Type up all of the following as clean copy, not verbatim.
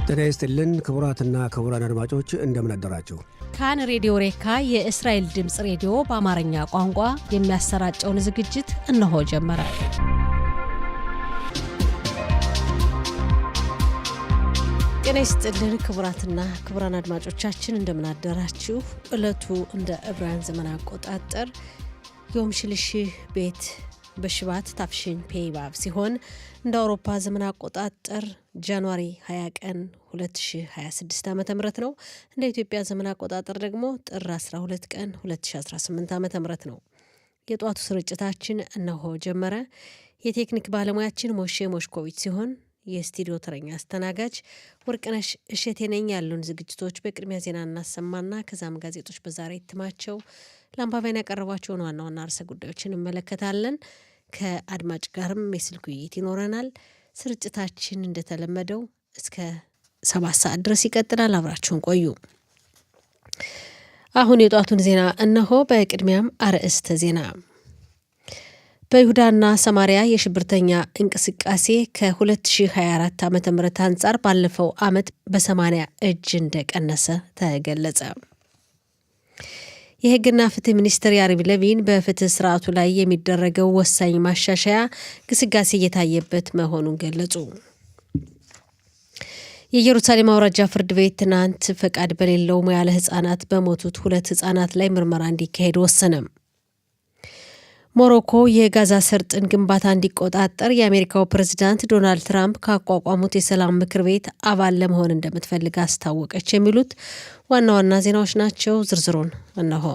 ጤና ይስጥልን ክቡራትና ክቡራን አድማጮች እንደምን አደራችሁ። ካን ሬዲዮ ሬካ የእስራኤል ድምጽ ሬዲዮ በአማርኛ ቋንቋ የሚያሰራጨውን ዝግጅት እነሆ ጀመረ። ጤና ይስጥልን ክቡራትና ክቡራን አድማጮቻችን እንደምን አደራችሁ። ዕለቱ እንደ ዕብራውያን ዘመን አቆጣጠር ዮም ሽልሽ ቤት በሽባት ታፍሽን ፔይባብ ሲሆን እንደ አውሮፓ ዘመን አቆጣጠር ጃንዋሪ 20 ቀን 2026 ዓ.ም ነው። እንደ ኢትዮጵያ ዘመን አቆጣጠር ደግሞ ጥር 12 ቀን 2018 ዓ.ም ነው። የጧቱ ስርጭታችን እነሆ ጀመረ። የቴክኒክ ባለሙያችን ሞሼ ሞሽኮቪች ሲሆን የስቱዲዮ ተረኛ አስተናጋጅ ወርቅነሽ እሸቴ ነኝ። ያሉን ዝግጅቶች በቅድሚያ ዜና እናሰማና ከዛም ጋዜጦች በዛሬ እትማቸው ለአንባቢያን ያቀረቧቸውን ዋና ዋና ርዕሰ ጉዳዮችን እንመለከታለን። ከአድማጭ ጋርም የስልክ ውይይት ይኖረናል። ስርጭታችን እንደተለመደው እስከ 7 ሰዓት ድረስ ይቀጥላል። አብራችሁን ቆዩ። አሁን የጧቱን ዜና እነሆ። በቅድሚያም አርዕስተ ዜና። በይሁዳና ሰማሪያ የሽብርተኛ እንቅስቃሴ ከ2024 ዓ.ም አንጻር ባለፈው ዓመት በ80 እጅ እንደቀነሰ ተገለጸ። የሕግና ፍትህ ሚኒስትር ያሪቭ ለቪን በፍትህ ስርዓቱ ላይ የሚደረገው ወሳኝ ማሻሻያ ግስጋሴ እየታየበት መሆኑን ገለጹ። የኢየሩሳሌም አውራጃ ፍርድ ቤት ትናንት ፈቃድ በሌለው ሙያ ለህፃናት በሞቱት 2 ህፃናት ላይ ምርመራ እንዲካሄድ ወሰነ። ሞሮኮ የጋዛ ሰርጥን ግንባታ እንዲቆጣጠር የአሜሪካው ፕሬዝዳንት ዶናልድ ትራምፕ ካቋቋሙት የሰላም ምክር ቤት አባል ለመሆን እንደምትፈልግ አስታወቀች። የሚሉት ዋና ዋና ዜናዎች ናቸው። ዝርዝሩን እነሆ።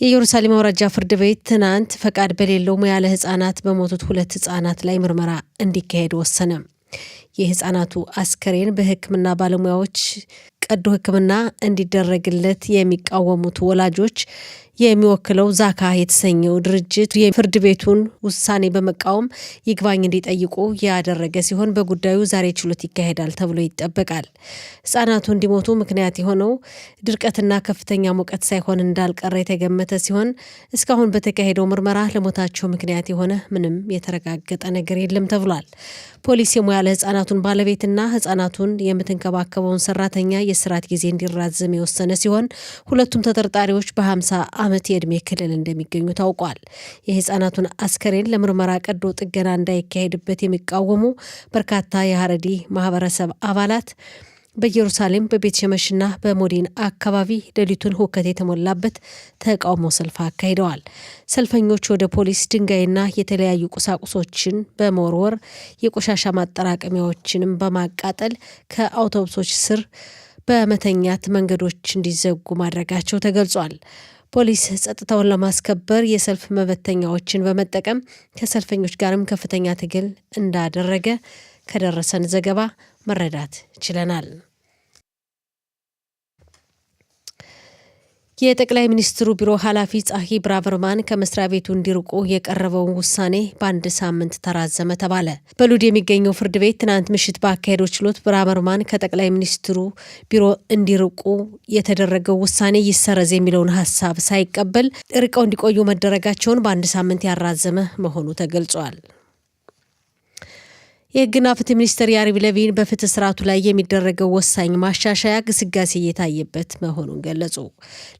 የኢየሩሳሌም አውራጃ ፍርድ ቤት ትናንት ፈቃድ በሌለው ሙያ ለህፃናት በሞቱት 2 ህፃናት ላይ ምርመራ እንዲካሄድ ወሰነ። የህፃናቱ አስከሬን በሕክምና ባለሙያዎች ቀዶ ሕክምና እንዲደረግለት የሚቃወሙት ወላጆች የሚወክለው ዛካ የተሰኘው ድርጅት የፍርድ ቤቱን ውሳኔ በመቃወም ይግባኝ እንዲጠይቁ ያደረገ ሲሆን በጉዳዩ ዛሬ ችሎት ይካሄዳል ተብሎ ይጠበቃል። ህፃናቱ እንዲሞቱ ምክንያት የሆነው ድርቀትና ከፍተኛ ሙቀት ሳይሆን እንዳልቀረ የተገመተ ሲሆን እስካሁን በተካሄደው ምርመራ ለሞታቸው ምክንያት የሆነ ምንም የተረጋገጠ ነገር የለም ተብሏል። ፖሊስ የሙያ ለህፃናቱን ባለቤትና ህፃናቱን የምትንከባከበውን ሰራተኛ የስራት ጊዜ እንዲራዘም የወሰነ ሲሆን ሁለቱም ተጠርጣሪዎች በ50 ዓመት የዕድሜ ክልል እንደሚገኙ ታውቋል። የህፃናቱን አስከሬን ለምርመራ ቀዶ ጥገና እንዳይካሄድበት የሚቃወሙ በርካታ የሀረዲ ማህበረሰብ አባላት በኢየሩሳሌም በቤት ሸመሽና በሞዲን አካባቢ ሌሊቱን ሁከት የተሞላበት ተቃውሞ ሰልፍ አካሂደዋል። ሰልፈኞች ወደ ፖሊስ ድንጋይና የተለያዩ ቁሳቁሶችን በመወርወር የቆሻሻ ማጠራቀሚያዎችንም በማቃጠል ከአውቶቡሶች ስር በመተኛት መንገዶች እንዲዘጉ ማድረጋቸው ተገልጿል። ፖሊስ ጸጥታውን ለማስከበር የሰልፍ መበተኛዎችን በመጠቀም ከሰልፈኞች ጋርም ከፍተኛ ትግል እንዳደረገ ከደረሰን ዘገባ መረዳት ችለናል። የጠቅላይ ሚኒስትሩ ቢሮ ኃላፊ ጻሂ ብራቨርማን ከመስሪያ ቤቱ እንዲርቁ የቀረበውን ውሳኔ በአንድ ሳምንት ተራዘመ ተባለ። በሉድ የሚገኘው ፍርድ ቤት ትናንት ምሽት ባካሄደው ችሎት ብራቨርማን ከጠቅላይ ሚኒስትሩ ቢሮ እንዲርቁ የተደረገው ውሳኔ ይሰረዝ የሚለውን ሀሳብ ሳይቀበል ርቀው እንዲቆዩ መደረጋቸውን በአንድ ሳምንት ያራዘመ መሆኑ ተገልጿል። የሕግና ፍትህ ሚኒስትር ያሪቭ ለቪን በፍትህ ስርዓቱ ላይ የሚደረገው ወሳኝ ማሻሻያ ግስጋሴ እየታየበት መሆኑን ገለጹ።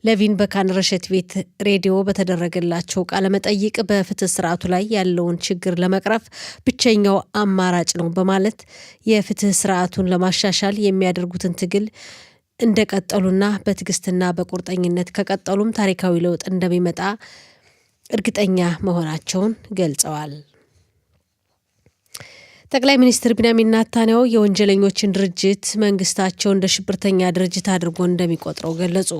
ለቪን በካን ረሸት ቤት ሬዲዮ በተደረገላቸው ቃለ መጠይቅ በፍትህ ስርዓቱ ላይ ያለውን ችግር ለመቅረፍ ብቸኛው አማራጭ ነው በማለት የፍትህ ስርዓቱን ለማሻሻል የሚያደርጉትን ትግል እንደቀጠሉና በትዕግስትና በቁርጠኝነት ከቀጠሉም ታሪካዊ ለውጥ እንደሚመጣ እርግጠኛ መሆናቸውን ገልጸዋል። ጠቅላይ ሚኒስትር ቢንያሚን ኔታንያሁ የወንጀለኞችን ድርጅት መንግስታቸው እንደ ሽብርተኛ ድርጅት አድርጎ እንደሚቆጥረው ገለጹ።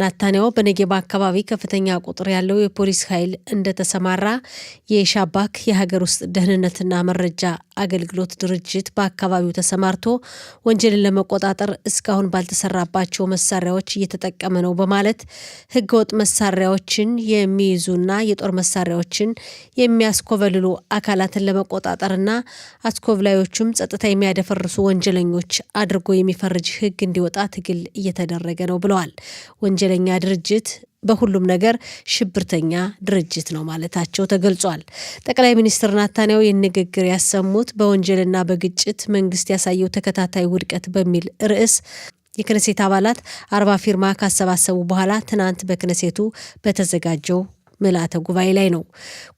ኔታንያሁ በነጌባ አካባቢ ከፍተኛ ቁጥር ያለው የፖሊስ ኃይል እንደተሰማራ የሻባክ የሀገር ውስጥ ደህንነትና መረጃ አገልግሎት ድርጅት በአካባቢው ተሰማርቶ ወንጀልን ለመቆጣጠር እስካሁን ባልተሰራባቸው መሳሪያዎች እየተጠቀመ ነው በማለት ህገወጥ መሳሪያዎችን የሚይዙና የጦር መሳሪያዎችን የሚያስኮበልሉ አካላትን ለመቆጣጠርና አስኮብላዮቹም ጸጥታ የሚያደፈርሱ ወንጀለኞች አድርጎ የሚፈርጅ ህግ እንዲወጣ ትግል እየተደረገ ነው ብለዋል። ወንጀለኛ ድርጅት በሁሉም ነገር ሽብርተኛ ድርጅት ነው ማለታቸው ተገልጿል። ጠቅላይ ሚኒስትር ናታንያሁ ንግግር ያሰሙት በወንጀልና በግጭት መንግስት ያሳየው ተከታታይ ውድቀት በሚል ርዕስ የክነሴት አባላት 40 ፊርማ ካሰባሰቡ በኋላ ትናንት በክነሴቱ በተዘጋጀው ምልአተ ጉባኤ ላይ ነው።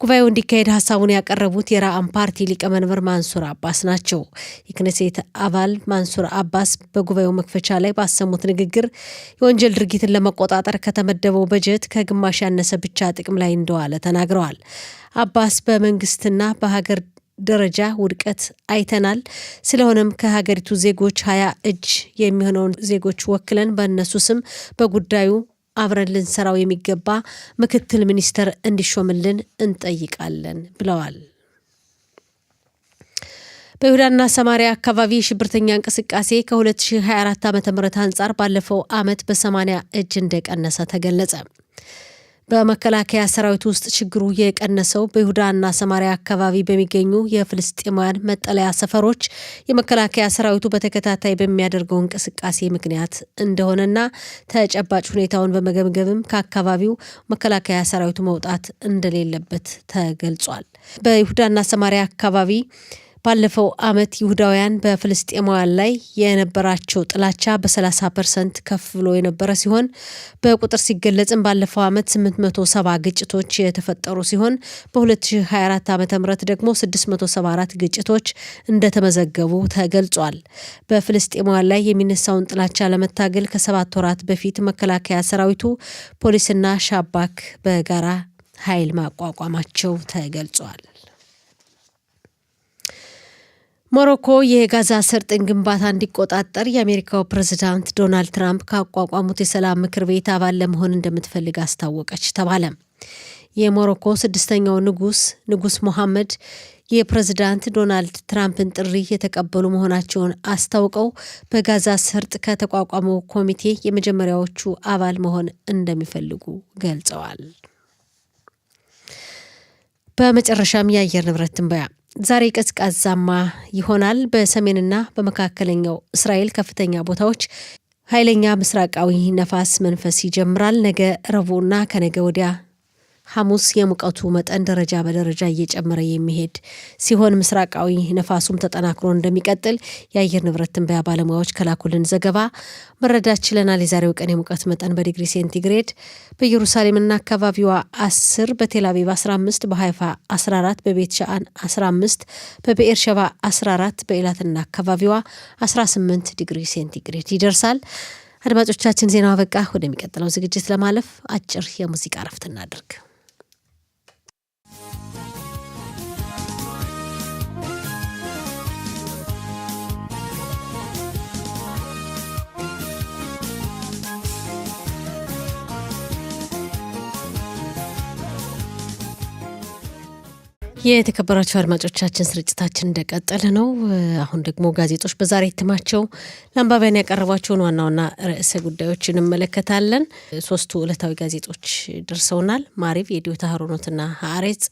ጉባኤው እንዲካሄድ ሀሳቡን ያቀረቡት የራአም ፓርቲ ሊቀመንበር ማንሱር አባስ ናቸው። የክነሴት አባል ማንሱር አባስ በጉባኤው መክፈቻ ላይ ባሰሙት ንግግር የወንጀል ድርጊትን ለመቆጣጠር ከተመደበው በጀት ከግማሽ ያነሰ ብቻ ጥቅም ላይ እንደዋለ ተናግረዋል። አባስ በመንግስትና በሀገር ደረጃ ውድቀት አይተናል። ስለሆነም ከሀገሪቱ ዜጎች 20 እጅ የሚሆነውን ዜጎች ወክለን በእነሱ ስም በጉዳዩ አብረን ልንሰራው የሚገባ ምክትል ሚኒስተር እንዲሾምልን እንጠይቃለን ብለዋል። በይሁዳና ሰማሪያ አካባቢ የሽብርተኛ እንቅስቃሴ ከ2024 ዓ.ም አንጻር ባለፈው ዓመት በ80 እጅ እንደቀነሰ ተገለጸ። በመከላከያ ሰራዊት ውስጥ ችግሩ የቀነሰው በይሁዳና ሰማሪያ አካባቢ በሚገኙ የፍልስጤማውያን መጠለያ ሰፈሮች የመከላከያ ሰራዊቱ በተከታታይ በሚያደርገው እንቅስቃሴ ምክንያት እንደሆነና ተጨባጭ ሁኔታውን በመገምገምም ከአካባቢው መከላከያ ሰራዊቱ መውጣት እንደሌለበት ተገልጿል። በይሁዳና ሰማሪያ አካባቢ ባለፈው ዓመት ይሁዳውያን በፍልስጤማውያን ላይ የነበራቸው ጥላቻ በ30% ከፍ ብሎ የነበረ ሲሆን በቁጥር ሲገለጽም ባለፈው ዓመት 870 ግጭቶች የተፈጠሩ ሲሆን በ2024 ዓ.ም ደግሞ 674 ግጭቶች እንደተመዘገቡ ተገልጿል። በፍልስጤማውያን ላይ የሚነሳውን ጥላቻ ለመታገል ከ7 ወራት በፊት መከላከያ ሰራዊቱ፣ ፖሊስና ሻባክ በጋራ ኃይል ማቋቋማቸው ተገልጿል። ሞሮኮ የጋዛ ሰርጥን ግንባታ እንዲቆጣጠር የአሜሪካው ፕሬዝዳንት ዶናልድ ትራምፕ ካቋቋሙት የሰላም ምክር ቤት አባል ለመሆን እንደምትፈልግ አስታወቀች ተባለ። የሞሮኮ 6ኛው ንጉስ ሞሐመድ የፕሬዝዳንት ዶናልድ ትራምፕን ጥሪ የተቀበሉ መሆናቸውን አስታውቀው በጋዛ ሰርጥ ከተቋቋመው ኮሚቴ የመጀመሪያዎቹ አባል መሆን እንደሚፈልጉ ገልጸዋል። በመጨረሻም የአየር ንብረት ትንበያ ዛሬ ቀዝቃዛማ ይሆናል። በሰሜንና በመካከለኛው እስራኤል ከፍተኛ ቦታዎች ኃይለኛ ምስራቃዊ ነፋስ መንፈስ ይጀምራል። ነገ ረቡዕና ከነገ ወዲያ ሐሙስ የሙቀቱ መጠን ደረጃ በደረጃ እየጨመረ የሚሄድ ሲሆን ምስራቃዊ ነፋሱም ተጠናክሮ እንደሚቀጥል የአየር ንብረት ትንበያ ባለሙያዎች ከላኩልን ዘገባ መረዳት ችለናል። የዛሬው ቀን የሙቀት መጠን በዲግሪ ሴንቲግሬድ በኢየሩሳሌምና አካባቢዋ 10፣ በቴል አቪቭ 15፣ በሃይፋ 14፣ በቤት ሻአን 15፣ በብኤር ሸባ 14፣ በኤላትና አካባቢዋ 18 ዲግሪ ሴንቲግሬድ ይደርሳል። አድማጮቻችን ዜናው አበቃ። ወደሚቀጥለው ዝግጅት ለማለፍ አጭር የሙዚቃ እረፍት እናድርግ። የተከበራችሁ አድማጮቻችን ስርጭታችን እንደቀጠለ ነው። አሁን ደግሞ ጋዜጦች በዛሬ እትማቸው ለአንባቢያን ያቀረቧቸውን ዋና ዋና ርዕሰ ጉዳዮች እንመለከታለን። 3ቱ ዕለታዊ ጋዜጦች ደርሰውናል። ማሪቭ፣ የዲዮታ ሀሮኖትና ሀአሬጽ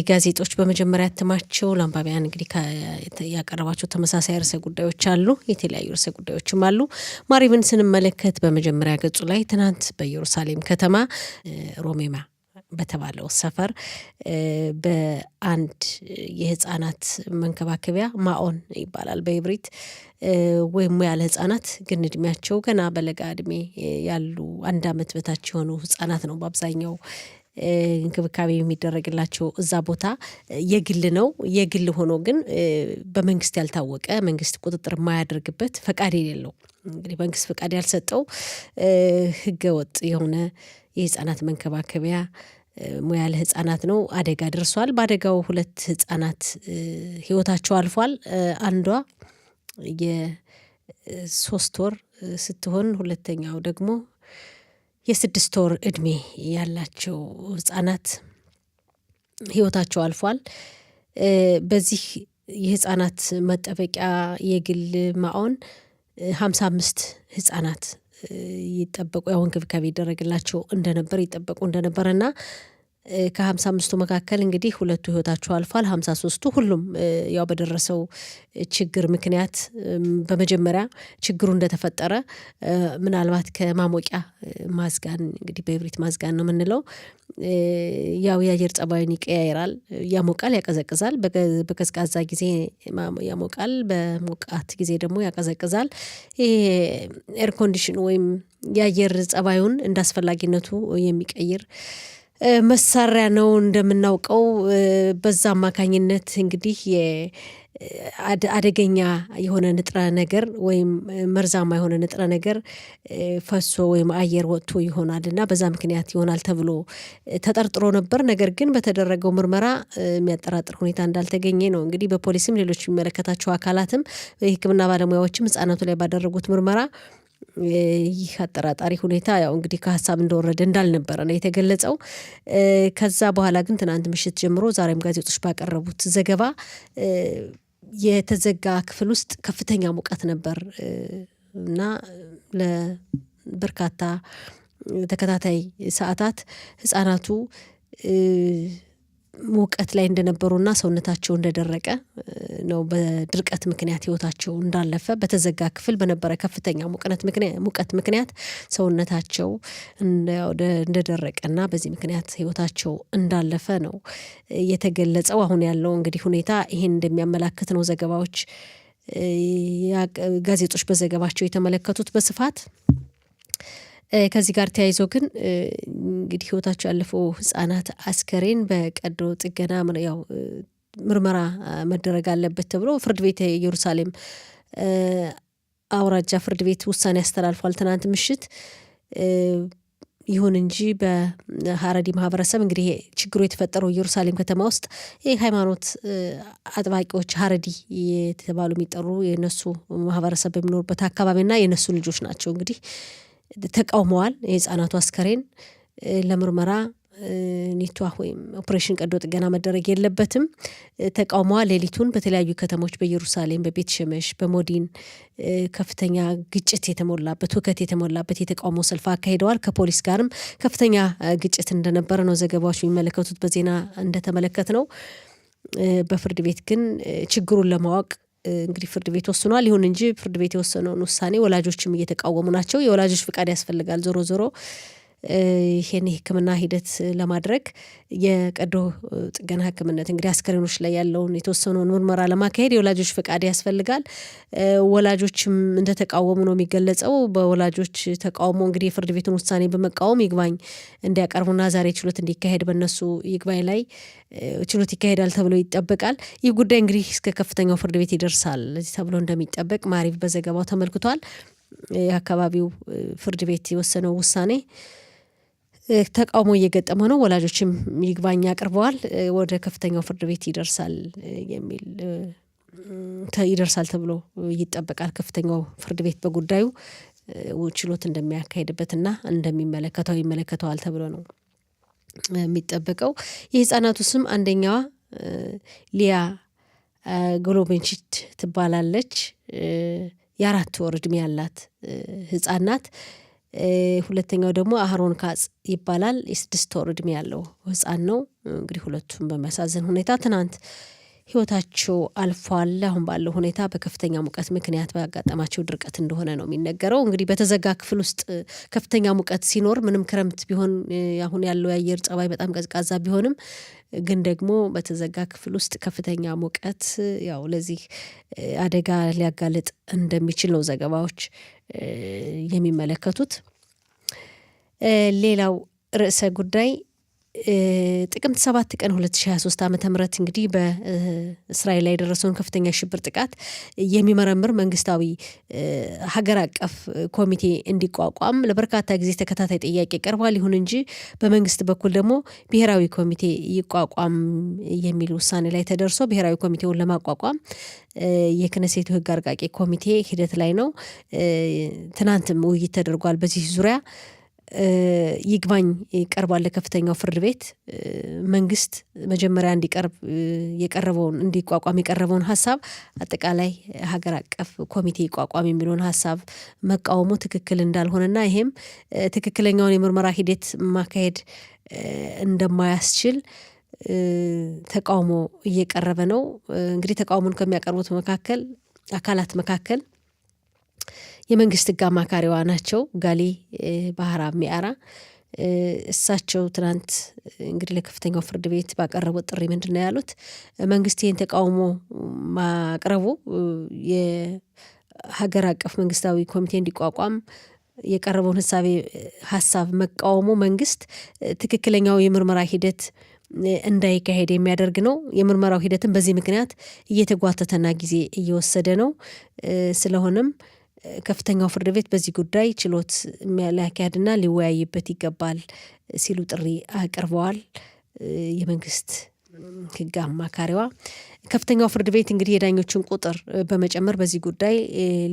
ጋዜጦች በመጀመሪያ እትማቸው ለአንባቢያን እንግዲህ ያቀረቧቸው ተመሳሳይ ርዕሰ ጉዳዮች አሉ፣ የተለያዩ ርዕሰ ጉዳዮችም አሉ። ማሪቭን ስንመለከት በመጀመሪያ ገጹ ላይ ትናንት በኢየሩሳሌም ከተማ ሮሜማ በተባለው ሰፈር በአንድ የህፃናት መንከባከቢያ ማኦን ይባላል በኢብሪት ወይም ያለ ህፃናት ግን እድሜያቸው ገና በለጋ እድሜ ያሉ 1 ዓመት በታች የሆኑ ህፃናት ነው በአብዛኛው እንክብካቤ የሚደረግላቸው። እዛ ቦታ የግል ነው። የግል ሆኖ ግን በመንግስት ያልታወቀ መንግስት ቁጥጥር የማያደርግበት ፈቃድ የሌለው እንግዲህ መንግስት ፈቃድ ያልሰጠው ህገወጥ የሆነ የህፃናት መንከባከቢያ ሙያ ለህፃናት ነው። አደጋ ደርሷል። በአደጋው 2 ህፃናት ህይወታቸው አልፏል። አንዷ የ3 ወር ስትሆን ሁለተኛው ደግሞ የ6 ወር እድሜ ያላቸው ህፃናት ህይወታቸው አልፏል። በዚህ የህፃናት መጠበቂያ የግል ማኦን 55 ህፃናት ይጠበቁ ያው እንክብካቤ ይደረግላቸው እንደነበር ይጠበቁ እንደነበርና ከ55ቱ መካከል እንግዲህ ሁለቱ ህይወታቸው አልፏል። 53ቱ ሁሉም ያው በደረሰው ችግር ምክንያት በመጀመሪያ ችግሩ እንደተፈጠረ ምናልባት ከማሞቂያ ማዝጋን እንግዲህ በኢብሪት ማዝጋን ነው የምንለው። ያው የአየር ጸባዩን ይቀያይራል፣ ያሞቃል፣ ያቀዘቅዛል። በቀዝቃዛ ጊዜ ያሞቃል፣ በሞቃት ጊዜ ደግሞ ያቀዘቅዛል። ይሄ ኤር ኮንዲሽን ወይም የአየር ጸባዩን እንዳስፈላጊነቱ የሚቀይር መሳሪያ ነው እንደምናውቀው። በዛ አማካኝነት እንግዲህ አደገኛ የሆነ ንጥረ ነገር ወይም መርዛማ የሆነ ንጥረ ነገር ፈሶ ወይም አየር ወጥቶ ይሆናል እና በዛ ምክንያት ይሆናል ተብሎ ተጠርጥሮ ነበር። ነገር ግን በተደረገው ምርመራ የሚያጠራጥር ሁኔታ እንዳልተገኘ ነው እንግዲህ በፖሊስም ሌሎች የሚመለከታቸው አካላትም የሕክምና ባለሙያዎችም ህጻናቱ ላይ ባደረጉት ምርመራ ይህ አጠራጣሪ ሁኔታ ያው እንግዲህ ከሀሳብ እንደወረደ እንዳልነበረ ነው የተገለጸው። ከዛ በኋላ ግን ትናንት ምሽት ጀምሮ ዛሬም ጋዜጦች ባቀረቡት ዘገባ የተዘጋ ክፍል ውስጥ ከፍተኛ ሙቀት ነበር እና ለበርካታ ተከታታይ ሰዓታት ህጻናቱ ሙቀት ላይ እንደነበሩና ሰውነታቸው እንደደረቀ ነው። በድርቀት ምክንያት ህይወታቸው እንዳለፈ በተዘጋ ክፍል በነበረ ከፍተኛ ሙቀት ምክንያት ሰውነታቸው እንደደረቀና በዚህ ምክንያት ህይወታቸው እንዳለፈ ነው የተገለጸው። አሁን ያለው እንግዲህ ሁኔታ ይሄን እንደሚያመላክት ነው ዘገባዎች ጋዜጦች በዘገባቸው የተመለከቱት በስፋት። ከዚህ ጋር ተያይዞ ግን እንግዲህ ህይወታቸው ያለፈው ህጻናት አስከሬን በቀዶ ጥገና ያው ምርመራ መደረግ አለበት ተብሎ ፍርድ ቤት ኢየሩሳሌም አውራጃ ፍርድ ቤት ውሳኔ ያስተላልፏል ትናንት ምሽት። ይሁን እንጂ በሀረዲ ማህበረሰብ እንግዲህ ችግሩ የተፈጠረው ኢየሩሳሌም ከተማ ውስጥ ሃይማኖት አጥባቂዎች ሀረዲ የተባሉ የሚጠሩ የነሱ ማህበረሰብ በሚኖርበት አካባቢና የነሱ ልጆች ናቸው እንግዲህ ተቃውመዋል። የህፃናቱ አስከሬን ለምርመራ ኒቷ ወይም ኦፕሬሽን ቀዶ ጥገና መደረግ የለበትም ተቃውመዋል። ሌሊቱን በተለያዩ ከተሞች በኢየሩሳሌም፣ በቤት ሸመሽ፣ በሞዲን ከፍተኛ ግጭት የተሞላበት ሁከት የተሞላበት የተቃውሞ ሰልፍ አካሂደዋል። ከፖሊስ ጋርም ከፍተኛ ግጭት እንደነበረ ነው ዘገባዎች የሚመለከቱት። በዜና እንደተመለከት ነው። በፍርድ ቤት ግን ችግሩን ለማወቅ እንግዲህ ፍርድ ቤት ወስኗል። ይሁን እንጂ ፍርድ ቤት የወሰነውን ውሳኔ ወላጆችም እየተቃወሙ ናቸው። የወላጆች ፍቃድ ያስፈልጋል ዞሮ ዞሮ ይሄን የህክምና ሂደት ለማድረግ የቀዶ ጥገና ህክምነት እንግዲህ አስከሬኖች ላይ ያለውን የተወሰነውን ምርመራ ለማካሄድ የወላጆች ፍቃድ ያስፈልጋል። ወላጆችም እንደተቃወሙ ነው የሚገለጸው። በወላጆች ተቃውሞ እንግዲህ የፍርድ ቤቱን ውሳኔ በመቃወም ይግባኝ እንዲያቀርቡና ዛሬ ችሎት እንዲካሄድ በእነሱ ይግባኝ ላይ ችሎት ይካሄዳል ተብሎ ይጠበቃል። ይህ ጉዳይ እንግዲህ እስከ ከፍተኛው ፍርድ ቤት ይደርሳል ተብሎ እንደሚጠበቅ ማሪፍ በዘገባው ተመልክቷል። የአካባቢው ፍርድ ቤት የወሰነው ውሳኔ ተቃውሞ እየገጠመ ነው። ወላጆችም ይግባኝ አቅርበዋል። ወደ ከፍተኛው ፍርድ ቤት ይደርሳል ተብሎ ይጠበቃል። ከፍተኛው ፍርድ ቤት በጉዳዩ ችሎት እንደሚያካሄድበትና ይመለከተዋል ተብሎ ነው የሚጠበቀው። የህፃናቱ ስም አንደኛዋ ሊያ ጎሎቤንቺት ትባላለች። የ4 ወር ዕድሜ ያላት ህፃን ናት። ሁለተኛው ደግሞ አህሮን ካጽ ይባላል። የ6 ወር ዕድሜ ያለው ህፃን ነው። እንግዲህ ሁለቱም በሚያሳዝን ሁኔታ ትናንት ህይወታቸው አልፏል። አሁን ባለው ሁኔታ በከፍተኛ ሙቀት ምክንያት ባጋጠማቸው ድርቀት እንደሆነ ነው የሚነገረው። እንግዲህ በተዘጋ ክፍል ውስጥ ከፍተኛ ሙቀት ሲኖር ምንም ክረምት ቢሆን አሁን ያለው የአየር ጸባይ በጣም ቀዝቃዛ ቢሆንም ግን ደግሞ በተዘጋ ክፍል ውስጥ ከፍተኛ ሙቀት ያው ለዚህ አደጋ ሊያጋልጥ እንደሚችል ነው ዘገባዎች የሚመለከቱት። ሌላው ርዕሰ ጉዳይ ጥቅምት 7 ቀን 2023 ዓ.ም እንግዲህ በእስራኤል ላይ የደረሰውን ከፍተኛ ሽብር ጥቃት የሚመረምር መንግስታዊ ሀገር አቀፍ ኮሚቴ እንዲቋቋም ለበርካታ ጊዜ ተከታታይ ጥያቄ ቀርቧል። ይሁን እንጂ በመንግስት በኩል ደግሞ ብሔራዊ ኮሚቴ ይቋቋም የሚል ውሳኔ ላይ ተደርሶ ብሔራዊ ኮሚቴውን ለማቋቋም የክነሴቱ ህግ አርቃቂ ኮሚቴ ሂደት ላይ ነው። ትናንትም ውይይት ተደርጓል በዚህ ዙሪያ። ይግባኝ ይቀርባል ለከፍተኛው ፍርድ ቤት። መንግስት መጀመሪያ እንዲቋቋም የቀረበውን ሀሳብ አጠቃላይ ሀገር አቀፍ ኮሚቴ ይቋቋም የሚለውን ሀሳብ መቃወሙ ትክክል እንዳልሆነና ይሄም ትክክለኛውን የምርመራ ሂደት ማካሄድ እንደማያስችል ተቃውሞ እየቀረበ ነው። እንግዲህ ተቃውሞን ከሚያቀርቡት አካላት መካከል የመንግስት ሕግ አማካሪዋ ናቸው ጋሊ ባህራ ሚያራ። እሳቸው ትናንት እንግዲህ ለከፍተኛው ፍርድ ቤት ባቀረቡት ጥሪ ምንድነው ያሉት? መንግስት ይህን ተቃውሞ ማቅረቡ የሀገር አቀፍ መንግስታዊ ኮሚቴ እንዲቋቋም የቀረበውን ሀሳብ መቃወሙ መንግስት ትክክለኛው የምርመራ ሂደት እንዳይካሄድ የሚያደርግ ነው። የምርመራው ሂደትን በዚህ ምክንያት እየተጓተተና ጊዜ እየወሰደ ነው። ስለሆነም ከፍተኛው ፍርድ ቤት በዚህ ጉዳይ ችሎት ሊያካሄድና ሊወያይበት ይገባል ሲሉ ጥሪ አቅርበዋል። የመንግስት ሕግ አማካሪዋ ከፍተኛው ፍርድ ቤት እንግዲህ የዳኞችን ቁጥር በመጨመር በዚህ ጉዳይ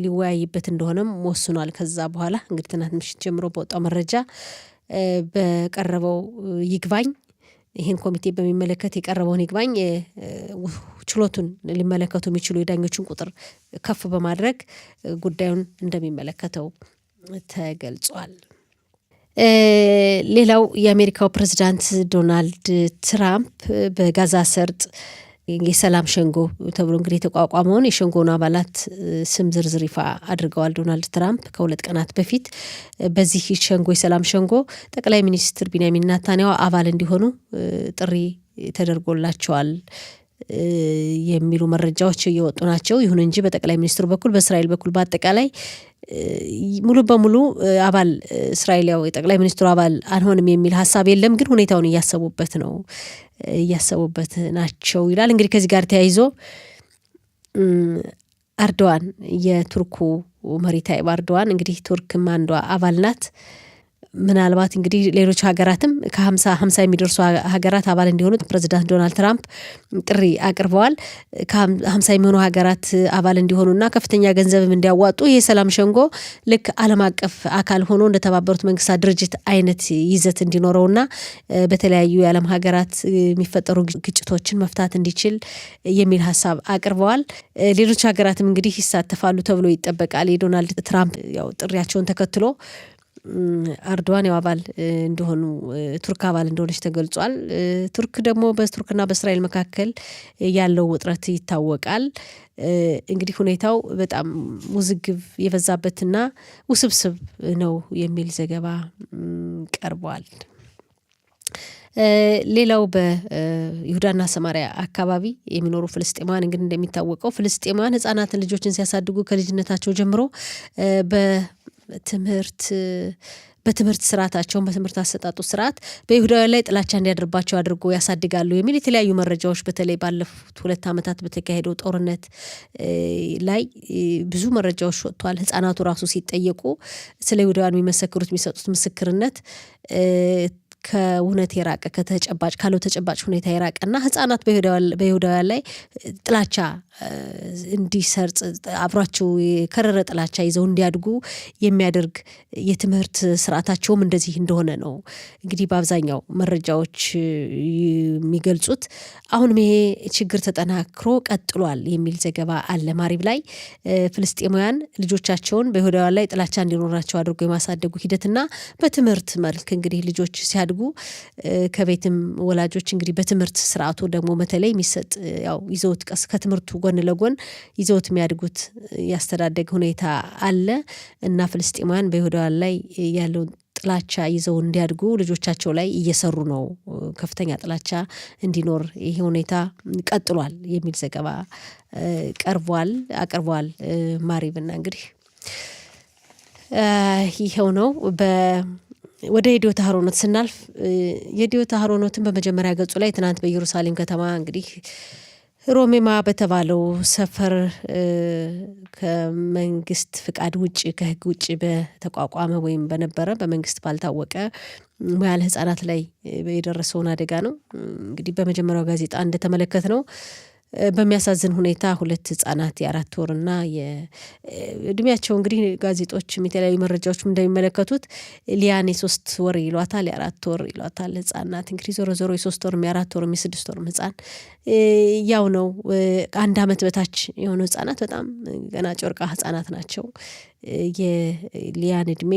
ሊወያይበት እንደሆነም ወስኗል። ከዛ በኋላ እንግዲህ ትናንት ምሽት ጀምሮ በወጣው መረጃ በቀረበው ይግባኝ ይህን ኮሚቴ በሚመለከት የቀረበውን ይግባኝ ችሎቱን ሊመለከቱ የሚችሉ የዳኞችን ቁጥር ከፍ በማድረግ ጉዳዩን እንደሚመለከተው ተገልጿል። ሌላው የአሜሪካው ፕሬዝዳንት ዶናልድ ትራምፕ በጋዛ ሰርጥ የሰላም ሸንጎ ተብሎ እንግዲህ የተቋቋመውን የሸንጎን አባላት ስም ዝርዝር ይፋ አድርገዋል። ዶናልድ ትራምፕ ከ2 ቀናት በፊት በዚህ ሸንጎ የሰላም ሸንጎ ጠቅላይ ሚኒስትር ቢንያሚን ኔታንያሁ አባል እንዲሆኑ ጥሪ ተደርጎላቸዋል የሚሉ መረጃዎች እየወጡ ናቸው። ይሁን እንጂ በጠቅላይ ሚኒስትሩ በኩል በእስራኤል በኩል በአጠቃላይ ሙሉ በሙሉ አባል እስራኤላዊ የጠቅላይ ሚኒስትሩ አባል አንሆንም የሚል ሀሳብ የለም። ግን ሁኔታውን እያሰቡበት ናቸው ይላል። እንግዲህ ከዚህ ጋር ተያይዞ አርዶዋን የቱርኩ መሪ ታይብ አርዶዋን እንግዲህ ቱርክም አንዷ አባል ናት። ምናልባት እንግዲህ ሌሎች ሀገራትም ከ50 የሚደርሱ ሀገራት አባል እንዲሆኑ ፕሬዝዳንት ዶናልድ ትራምፕ ጥሪ አቅርበዋል። ከ50 የሚሆኑ ሀገራት አባል እንዲሆኑና ከፍተኛ ገንዘብም እንዲያዋጡ የሰላም ሸንጎ ልክ ዓለም አቀፍ አካል ሆኖ እንደተባበሩት መንግስታት ድርጅት አይነት ይዘት እንዲኖረውና በተለያዩ የዓለም ሀገራት የሚፈጠሩ ግጭቶችን መፍታት እንዲችል የሚል ሀሳብ አቅርበዋል። ሌሎች ሀገራትም እንግዲህ ይሳተፋሉ ተብሎ ይጠበቃል። የዶናልድ ትራምፕ ያው ጥሪያቸውን ተከትሎ አርዶዋን ያው አባል እንደሆኑ ቱርክ አባል እንደሆነች ተገልጿል። ቱርክ ደግሞ በቱርክና በእስራኤል መካከል ያለው ውጥረት ይታወቃል። እንግዲህ ሁኔታው በጣም ውዝግብ የበዛበትና ውስብስብ ነው የሚል ዘገባ ቀርቧል። ሌላው በይሁዳና ሰማሪያ አካባቢ የሚኖሩ ፍልስጤማውያን እንግዲህ እንደሚታወቀው ፍልስጤማውያን ህጻናትን ልጆችን ሲያሳድጉ ከልጅነታቸው ጀምሮ በትምህርት ስርዓታቸውን በትምህርት አሰጣጡ ስርዓት በይሁዳውያን ላይ ጥላቻ እንዲያድርባቸው አድርጎ ያሳድጋሉ የሚል የተለያዩ መረጃዎች በተለይ ባለፉት 2 ዓመታት በተካሄደው ጦርነት ላይ ብዙ መረጃዎች ወጥቷል። ህጻናቱ ራሱ ሲጠየቁ ስለ ይሁዳውያን የሚሰጡት ምስክርነት ከእውነት የራቀ ካለው ተጨባጭ ሁኔታ የራቀና ህጻናት በይሁዳውያን ላይ ጥላቻ እንዲሰርጽ አብሯቸው የከረረ ጥላቻ ይዘው እንዲያድጉ የሚያደርግ የትምህርት ስርዓታቸውም እንደዚህ እንደሆነ ነው እንግዲህ በአብዛኛው መረጃዎች የሚገልጹት። አሁንም ይሄ ችግር ተጠናክሮ ቀጥሏል የሚል ዘገባ አለ። ማሪብ ላይ ፍልስጤማውያን ልጆቻቸውን በይሁዳውያን ላይ ጥላቻ እንዲኖራቸው አድርጎ የማሳደጉ ሂደትና በትምህርት መልክ እንግዲህ ልጆች ሲያድጉ ከቤትም ወላጆች እንግዲህ በትምህርት ስርዓቱ ደግሞ በተለይ የሚሰጥ ያው ይዘውት ከትምህርቱ ጎን ለጎን ይዘውት የሚያድጉት ያስተዳደግ ሁኔታ አለ እና ፍልስጤማውያን በይሁዳውያን ላይ ያለውን ጥላቻ ይዘው እንዲያድጉ ልጆቻቸው ላይ እየሰሩ ነው። ከፍተኛ ጥላቻ እንዲኖር ይሄ ሁኔታ ቀጥሏል የሚል ዘገባ አቅርቧል ማሪብና እንግዲህ ይሄው ነው። ወደ የዲዮታ ሀሮኖት ስናልፍ የዲዮታ ሀሮኖትን በመጀመሪያ ገጹ ላይ ትናንት በኢየሩሳሌም ከተማ እንግዲህ ሮሜማ በተባለው ሰፈር ከመንግስት ፍቃድ ውጭ ከህግ ውጭ በተቋቋመ ወይም በነበረ በመንግስት ባልታወቀ ሙያ ለህፃናት ላይ የደረሰውን አደጋ ነው እንግዲህ በመጀመሪያው ጋዜጣ እንደተመለከት ነው። በሚያሳዝን ሁኔታ 2 ህጻናት የ4 ወርና እድሜያቸው እንግዲህ ጋዜጦችም የተለያዩ መረጃዎችም እንደሚመለከቱት ሊያን የ3 ወር ይሏታል፣ የ4 ወር ይሏታል ህጻናት እንግዲህ ዞሮ የ3 ወር የ4 ወር የ6 ወር ህጻን ያው ነው። 1 ዓመት በታች የሆኑ ህጻናት በጣም ገና ጨርቃ ህጻናት ናቸው። የሊያን እድሜ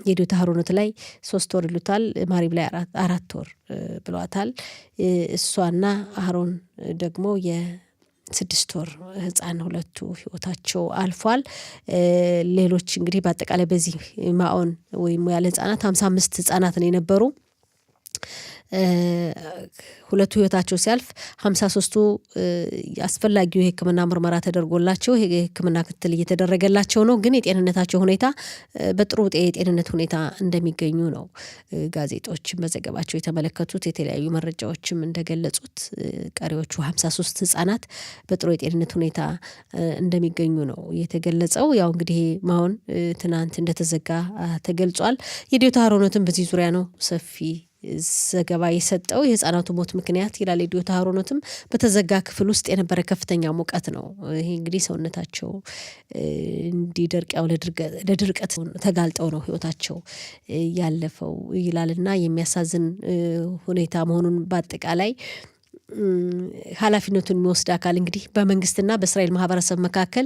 የዲዮታ ሀሮኖት ላይ 3 ወር ይሉታል፣ ማሪብ ላይ 4 ወር ብሏታል። እሷና አሮን ደግሞ የ6 ወር ህፃን ሁለቱ ህይወታቸው አልፏል። ሌሎች እንግዲህ በአጠቃላይ በዚህ ማኦን ወይም ያለ ህፃናት 55 ህፃናት ነው የነበሩ። ሁለቱ ህይወታቸው ሲያልፍ 53ቱ አስፈላጊው የህክምና ምርመራ ተደርጎላቸው የህክምና ክትትል እየተደረገላቸው ነው። ግን የጤንነታቸው ሁኔታ በጥሩ የጤንነት ሁኔታ እንደሚገኙ ነው ጋዜጦችም በዘገባቸው የተመለከቱት። የተለያዩ መረጃዎችም እንደገለጹት ቀሪዎቹ 53 ህጻናት በጥሩ የጤንነት ሁኔታ እንደሚገኙ ነው የተገለጸው። ያው እንግዲህ ማኦን ትናንት እንደተዘጋ ተገልጿል። የዲዮታ ሀሮኖትም በዚህ ዙሪያ ነው ሰፊ ዘገባ የሰጠው። የህፃናቱ ሞት ምክንያት ይላል የዲዮታ ሀሮኖትም በተዘጋ ክፍል ውስጥ የነበረ ከፍተኛ ሙቀት ነው። ይሄ እንግዲህ ሰውነታቸው እንዲደርቅ ያው ለድርቀት ተጋልጠው ነው ህይወታቸው ያለፈው ይላልና የሚያሳዝን ሁኔታ መሆኑን በአጠቃላይ ኃላፊነቱን የሚወስድ አካል እንግዲህ በመንግስትና በእስራኤል ማህበረሰብ መካከል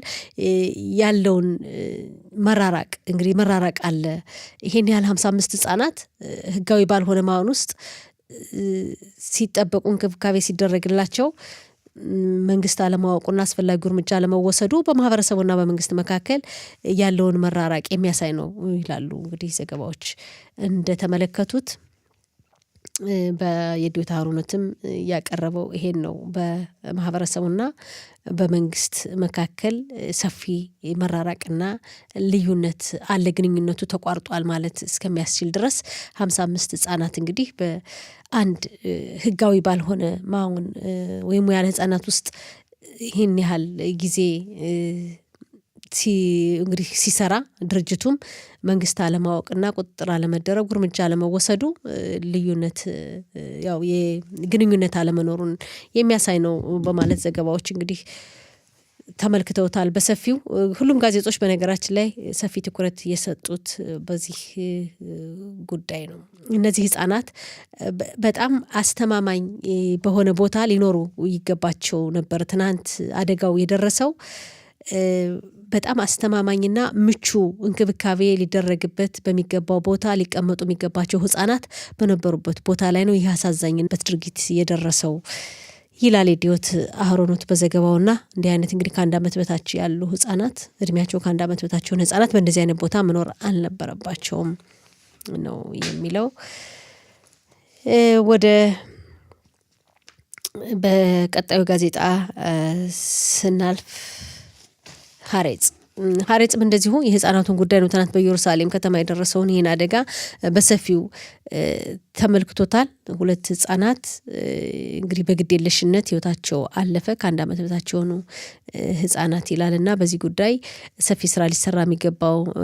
ያለውን መራራቅ እንግዲህ መራራቅ አለ። ይሄን ያህል 55 ህጻናት ህጋዊ ባልሆነ ማኦን ውስጥ ሲጠበቁ እንክብካቤ ሲደረግላቸው መንግስት አለማወቁና አስፈላጊው እርምጃ ለመወሰዱ በማህበረሰቡና በመንግስት መካከል ያለውን መራራቅ የሚያሳይ ነው ይላሉ እንግዲህ ዘገባዎች እንደተመለከቱት። በየዲዮታ ሀሮኖትም ያቀረበው ይሄን ነው። በማህበረሰቡና በመንግስት መካከል ሰፊ መራራቅና ልዩነት አለ፣ ግንኙነቱ ተቋርጧል ማለት እስከሚያስችል ድረስ 55 ህጻናት እንግዲህ በአንድ ህጋዊ ባልሆነ ማኦን ወይም ያለ ህጻናት ውስጥ ይህን ያህል ጊዜ እንግዲህ ሲሰራ ድርጅቱም መንግስት አለማወቅና ቁጥጥር አለመደረጉ እርምጃ አለመወሰዱ ልዩነት ያው የግንኙነት አለመኖሩን የሚያሳይ ነው በማለት ዘገባዎች እንግዲህ ተመልክተውታል በሰፊው። ሁሉም ጋዜጦች በነገራችን ላይ ሰፊ ትኩረት የሰጡት በዚህ ጉዳይ ነው። እነዚህ ህጻናት በጣም አስተማማኝ በሆነ ቦታ ሊኖሩ ይገባቸው ነበር። ትናንት አደጋው የደረሰው በጣም አስተማማኝና ምቹ እንክብካቤ ሊደረግበት በሚገባው ቦታ ሊቀመጡ የሚገባቸው ህጻናት በነበሩበት ቦታ ላይ ነው ይህ አሳዛኝበት ድርጊት የደረሰው ይላል የዲዮታ ሀሮኖት በዘገባውና እንዲህ አይነት እንግዲህ ከ1 ዓመት በታች ያሉ ህጻናት እድሜያቸው ከ1 ዓመት በታች የሆኑ ህጻናት በእንደዚህ አይነት ቦታ መኖር አልነበረባቸውም ነው የሚለው። ወደ በቀጣዩ ጋዜጣ ስናልፍ ሀሬጽም እንደዚሁ የህፃናቱን ጉዳይ ነው ትናንት በኢየሩሳሌም ከተማ የደረሰውን ይህን አደጋ በሰፊው ተመልክቶታል። 2 ህጻናት እንግዲህ በግዴለሽነት ህይወታቸው አለፈ፣ ከ1 ዓመት በታች የሆኑ ህጻናት ይላልና በዚህ ጉዳይ ሰፊ ስራ ሊሰራ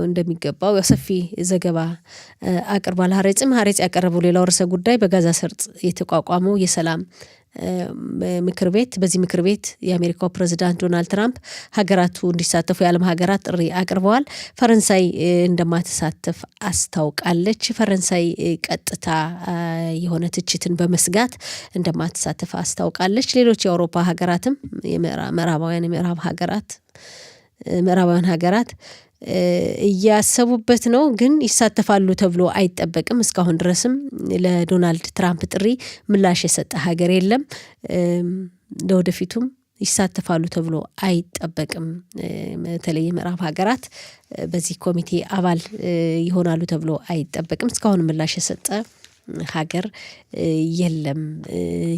እንደሚገባው ሰፊ ዘገባ አቅርቧል። ሀሬጽ ያቀረበው ሌላው ርዕሰ ጉዳይ በጋዛ ሰርጥ የተቋቋመው የሰላም ምክር ቤት፣ በዚህ ምክር ቤት የአሜሪካው ፕሬዝዳንት ዶናልድ ትራምፕ ሀገራቱ እንዲሳተፉ የዓለም ሀገራት ጥሪ አቅርበዋል። ፈረንሳይ እንደማትሳተፍ አስታውቃለች። ፈረንሳይ ቀጥታ የሆነ ትችትን በመስጋት እንደማትሳተፍ አስታውቃለች። ሌሎች የአውሮፓ ሀገራትም ምዕራባውያን ሀገራት እያሰቡበት ነው፣ ግን ይሳተፋሉ ተብሎ አይጠበቅም። እስካሁን ድረስም ለዶናልድ ትራምፕ ጥሪ ምላሽ የሰጠ ሀገር የለም። ለወደፊቱም ይሳተፋሉ ተብሎ አይጠበቅም። በተለይ የምዕራብ ሀገራት በዚህ ኮሚቴ አባል ይሆናሉ ተብሎ አይጠበቅም። እስካሁን ምላሽ የሰጠ ሀገር የለም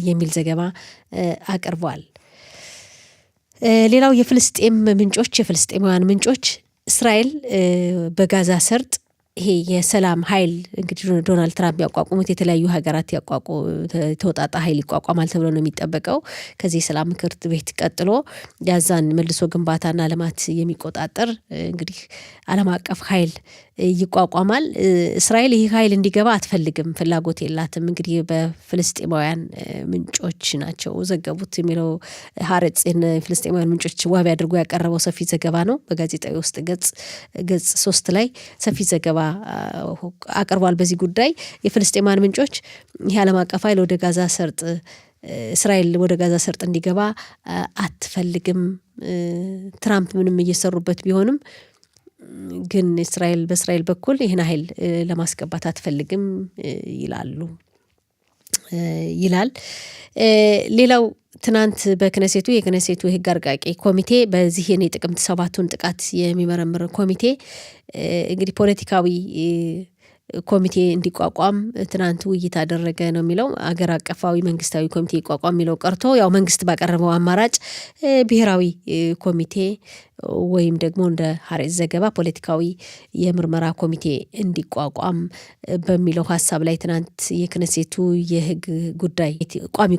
የሚል ዘገባ አቅርቧል። ሌላው የፍልስጤማውያን ምንጮች እስራኤል በጋዛ ሰርጥ ይሄ የሰላም ኃይል እንግዲህ ዶናልድ ትራምፕ ያቋቁሙት የተለያዩ ሀገራት ተወጣጣ ኃይል ይቋቋማል ተብሎ ነው የሚጠበቀው። ከዚህ የሰላም ምክር ቤት ቀጥሎ ያዛን መልሶ ግንባታና ልማት የሚቆጣጠር እንግዲህ ዓለም አቀፍ ኃይል ይቋቋማል። እስራኤል ይህ ኃይል እንዲገባ አትፈልግም፣ ፍላጎት የላትም። እንግዲህ በፍልስጤማውያን ምንጮች ናቸው ዘገቡት የሚለው ሀሬጽ ፍልስጤማውያን ምንጮች ዋቢ አድርጎ ያቀረበው ሰፊ ዘገባ ነው። በጋዜጣዊ ውስጥ ገጽ 3 ላይ ሰፊ ዘገባ አቅርቧል። በዚህ ጉዳይ የፍልስጤማውያን ምንጮች ይህ ዓለም አቀፍ ኃይል ወደ ጋዛ ሰርጥ እስራኤል ወደ ጋዛ ሰርጥ እንዲገባ አትፈልግም። ትራምፕ ምንም እየሰሩበት ቢሆንም ግን በእስራኤል በኩል ይህን ኃይል ለማስገባት አትፈልግም ይላል። ሌላው ትናንት የክነሴቱ የህግ አርቃቂ ኮሚቴ በዚህ ጥቅምት 7ቱን ጥቃት የሚመረምር ኮሚቴ እንግዲህ ፖለቲካዊ ኮሚቴ እንዲቋቋም ትናንት ውይይት አደረገ ነው የሚለው። አገር አቀፋዊ መንግስታዊ ኮሚቴ ይቋቋም የሚለው ቀርቶ ያው መንግስት ባቀረበው አማራጭ ብሔራዊ ኮሚቴ ወይም ደግሞ እንደ ሐሬስ ዘገባ ፖለቲካዊ የምርመራ ኮሚቴ እንዲቋቋም በሚለው ሀሳብ ላይ ትናንት የክነሴቱ የህግ ጉዳይ ቋሚ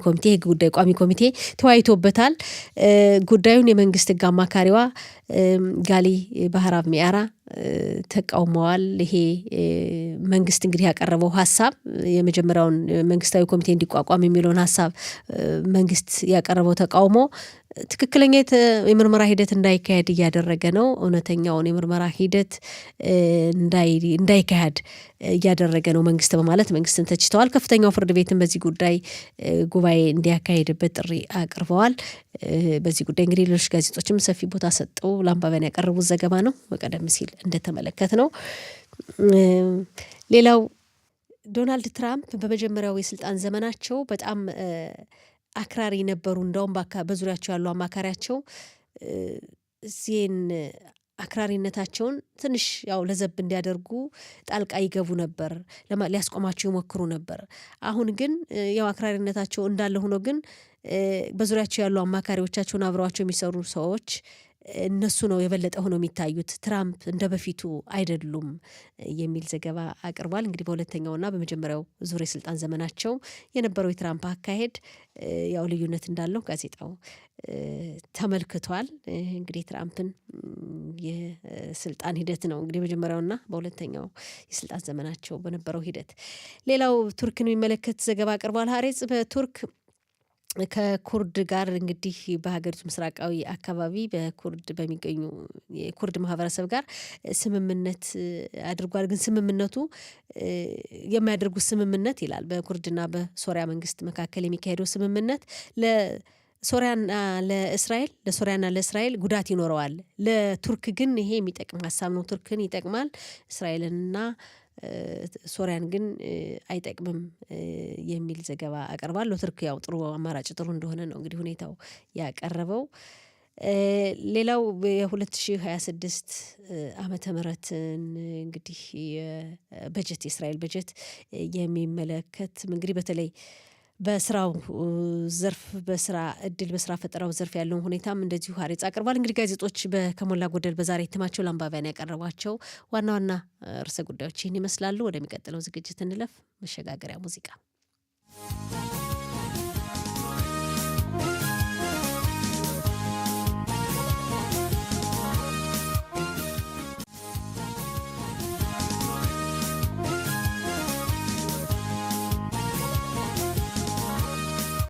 ኮሚቴ ተወያይቶበታል። ጉዳዩን የመንግስት ህግ አማካሪዋ ጋሊ ባህራብ ሚያራ ተቃውመዋል። ይሄ መንግስት እንግዲህ ያቀረበው ሀሳብ የመጀመሪያውን መንግስታዊ ኮሚቴ እንዲቋቋም የሚለውን ሀሳብ መንግስት ያቀረበው ተቃውሞ ትክክለኛ የምርመራ ሂደት እንዳይካሄድ እያደረገ ነው፣ እውነተኛውን የምርመራ ሂደት እንዳይካሄድ እያደረገ ነው መንግስት በማለት መንግስትን ተችተዋል። ከፍተኛው ፍርድ ቤትን በዚህ ጉዳይ ጉባኤ እንዲያካሄድበት ጥሪ አቅርበዋል። በዚህ ጉዳይ እንግዲህ ሌሎች ጋዜጦችም ሰፊ ቦታ ሰጠው ለአንባቢያን ያቀረቡት ዘገባ ነው፣ ቀደም ሲል እንደተመለከት ነው። ሌላው ዶናልድ ትራምፕ በመጀመሪያው የስልጣን ዘመናቸው በጣም አክራሪ ነበሩ። እንደውም በዙሪያቸው ያሉ አማካሪያቸው ዚህን አክራሪነታቸውን ትንሽ ያው ለዘብ እንዲያደርጉ ጣልቃ ይገቡ ነበር፣ ሊያስቆማቸው ይሞክሩ ነበር። አሁን ግን ያው አክራሪነታቸው እንዳለ ሆኖ ግን በዙሪያቸው ያሉ አማካሪዎቻቸውን አብረዋቸው የሚሰሩ ሰዎች እነሱ ነው የበለጠ ሆነው የሚታዩት፣ ትራምፕ እንደ በፊቱ አይደሉም የሚል ዘገባ አቅርቧል። እንግዲህ በሁለተኛውና በመጀመሪያው ዙር የስልጣን ዘመናቸው የነበረው የትራምፕ አካሄድ ያው ልዩነት እንዳለው ጋዜጣው ተመልክቷል። እንግዲህ ትራምፕን የስልጣን ሂደት ነው እንግዲህ በመጀመሪያውና በሁለተኛው የስልጣን ዘመናቸው በነበረው ሂደት። ሌላው ቱርክን የሚመለከት ዘገባ አቅርቧል ሐሬጽ። በቱርክ ከኩርድ ጋር እንግዲህ በሀገሪቱ ምስራቃዊ አካባቢ በኩርድ በሚገኙ የኩርድ ማህበረሰብ ጋር ስምምነት አድርጓል። ግን ስምምነቱ የሚያደርጉት ስምምነት ይላል በኩርድና በሶሪያ መንግስት መካከል የሚካሄደው ስምምነት ለሶሪያና ለእስራኤል ጉዳት ይኖረዋል። ለቱርክ ግን ይሄ የሚጠቅም ሀሳብ ነው። ቱርክን ይጠቅማል፣ እስራኤልንና ሶሪያን ግን አይጠቅምም የሚል ዘገባ አቀርባል። ለቱርክ ያው ጥሩ አማራጭ ጥሩ እንደሆነ ነው እንግዲህ ሁኔታው ያቀረበው። ሌላው የ2026 ዓመተ ምህረትን እንግዲህ የእስራኤል በጀት የሚመለከት እንግዲህ በተለይ በስራው ዘርፍ በስራ ፈጠራው ዘርፍ ያለውን ሁኔታም እንደዚሁ ሐሬጽ አቅርቧል። እንግዲህ ጋዜጦች ከሞላ ጎደል በዛሬ እትማቸው ለአንባቢያን ያቀረቧቸው ዋና ዋና ርዕሰ ጉዳዮች ይህን ይመስላሉ። ወደሚቀጥለው ዝግጅት እንለፍ። መሸጋገሪያ ሙዚቃ